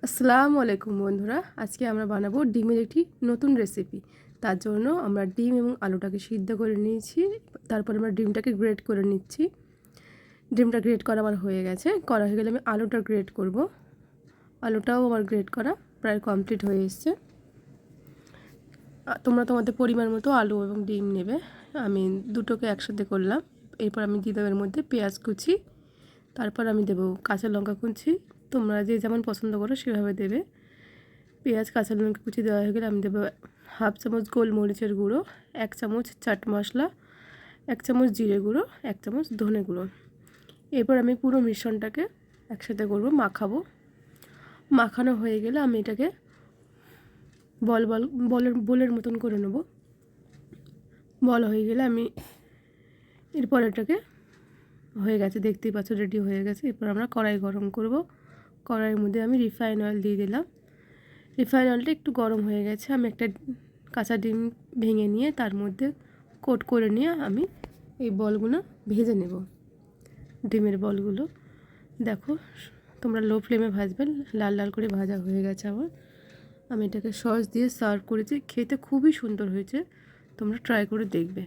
আসসালামু আলাইকুম বন্ধুরা, আজকে আমরা বানাবো ডিমের একটি নতুন রেসিপি। তার জন্য আমরা ডিম এবং আলুটাকে সিদ্ধ করে নিয়েছি। তারপর আমরা ডিমটাকে গ্রেট করে নিচ্ছি। ডিমটা গ্রেট করা আমার হয়ে গেছে। করা হয়ে গেলে আমি আলুটা গ্রেট করব। আলুটাও আমার গ্রেট করা প্রায় কমপ্লিট হয়ে এসছে। তোমরা তোমাদের পরিমাণ মতো আলু এবং ডিম নেবে। আমি দুটোকে একসাথে করলাম। এরপর আমি দিয়ে দেবো এর মধ্যে পেঁয়াজ কুচি, তারপর আমি দেবো কাঁচা লঙ্কা কুচি। তোমরা যে যেমন পছন্দ করো সেভাবে দেবে। পেঁয়াজ কাঁচা লঙ্কা কুচি দেওয়া হয়ে গেলে আমি দেবো হাফ চামচ গোলমরিচের গুঁড়ো, 1 চামচ চাট মশলা, 1 চামচ জিরে গুঁড়ো, 1 চামচ ধনে গুঁড়ো। এরপর আমি পুরো মিশ্রণটাকে একসাথে করব, মাখাবো। মাখানো হয়ে গেলে আমি এটাকে বলের মতন করে নেব। বল হয়ে গেলে আমি এরপর এটাকে হয়ে গেছে, দেখতেই পাচ্ছ রেডি হয়ে গেছে। এরপর আমরা কড়াই গরম করব। কড়াইয়ের মধ্যে আমি রিফাইন অয়েল দিয়ে দিলাম। রিফাইন অয়েলটা একটু গরম হয়ে গেছে। আমি একটা কাঁচা ডিম ভেঙে নিয়ে তার মধ্যে কোট করে নিয়ে আমি এই বলগুলো ভেজে নেব। ডিমের বলগুলো দেখো, তোমরা লো ফ্লেমে ভাজবে। লাল লাল করে ভাজা হয়ে গেছে আমার। আমি এটাকে সস দিয়ে সার্ভ করেছি। খেতে খুবই সুন্দর হয়েছে, তোমরা ট্রাই করে দেখবে।